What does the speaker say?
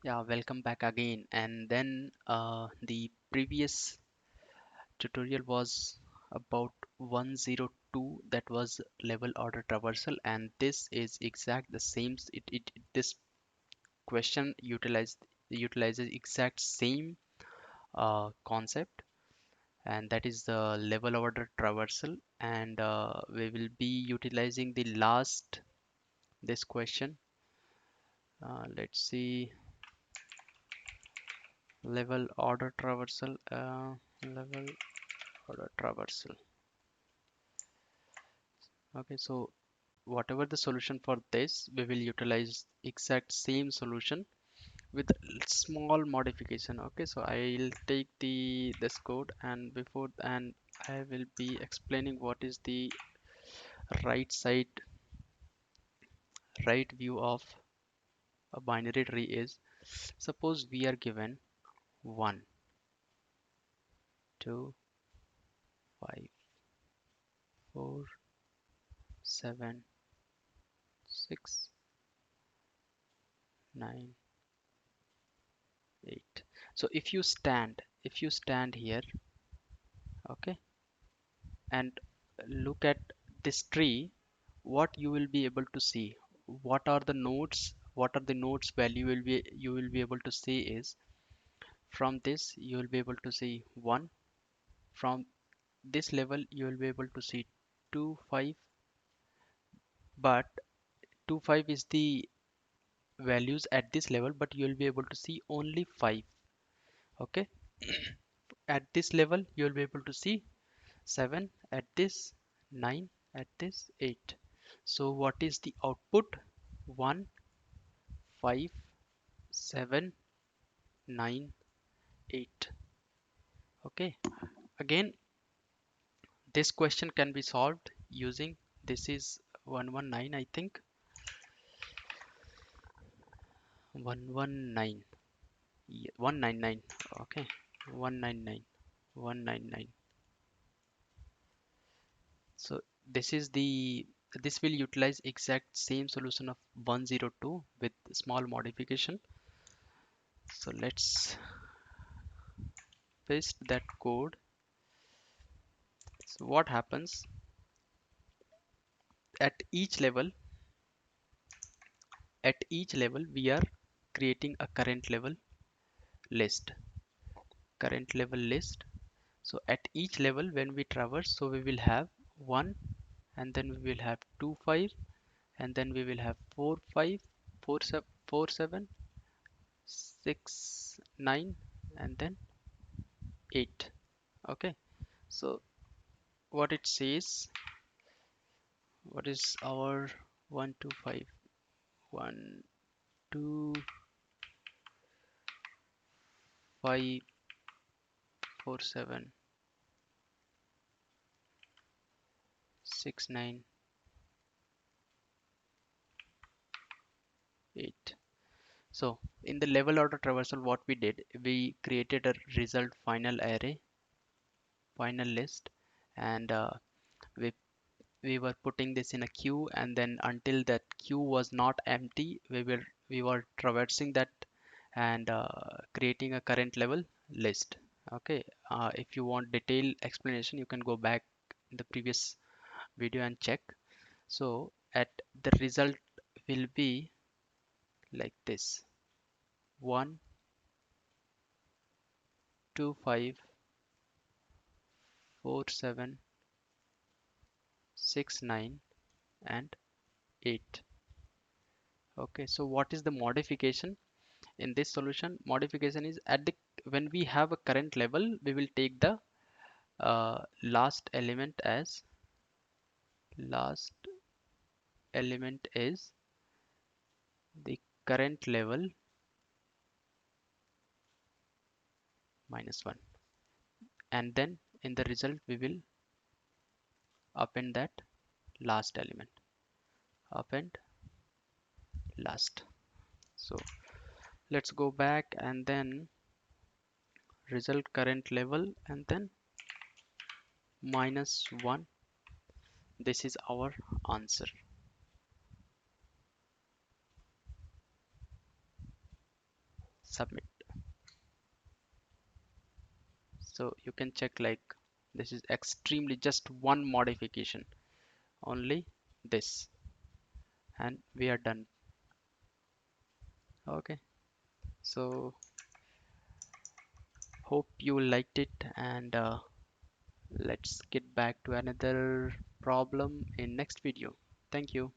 Yeah, welcome back again. And then the previous tutorial was about 102, that was level order traversal, and this is exact the same. This question utilizes exact same concept, and that is the level order traversal. And we will be utilizing the last this question. Let's see, level order traversal. Level order traversal. Okay, so whatever the solution for this, we will utilize exact same solution with small modification. Okay, so I'll take this code, and I will be explaining what is the right side right view of a binary tree is. Suppose we are given 1, 2, 5, 4, 7, 6, 9, 8. So if you stand here, okay, and look at this tree, what you will be able to see, what are the nodes value you will be able to see is, from this you will be able to see 1, from this level you will be able to see 2 5, but 2 5 is the values at this level, but you will be able to see only 5. Okay, at this level you will be able to see 7, at this 9, at this 8. So what is the output? 1, 5, 7, 9, 8. Okay, again, this question can be solved using, this is 119, I think. 119. 199. Okay, 199. 199. So this will utilize exact same solution of 102 with small modification. So let's paste that code. So what happens, at each level we are creating a current level list. So at each level when we traverse, so we will have 1, and then we will have 2 5, and then we will have 4 5, 4 7, 4 7, 6 9, and then 8. Okay, so what it says, what is our 1 2 5, 1 2 5 4 7 6 9 8. So in the level order traversal, what we did, we created a result final array, final list, and we we were putting this in a queue, and then until that queue was not empty, we were traversing that, and creating a current level list. Okay, if you want detailed explanation, you can go back in the previous video and check. So at the result will be like this: 1 2 5 4 7 6 9 and 8. Okay, so what is the modification in this solution? Modification is, at the when we have a current level, we will take the last element as, last element is the current level minus 1, and then in the result we will append that last element, append last. So let's go back, and then result current level, and then minus 1. This is our answer. submit. So you can check like this is extremely just one modification, only this, and we are done. Okay, so hope you liked it, and let's get back to another problem in next video. Thank you.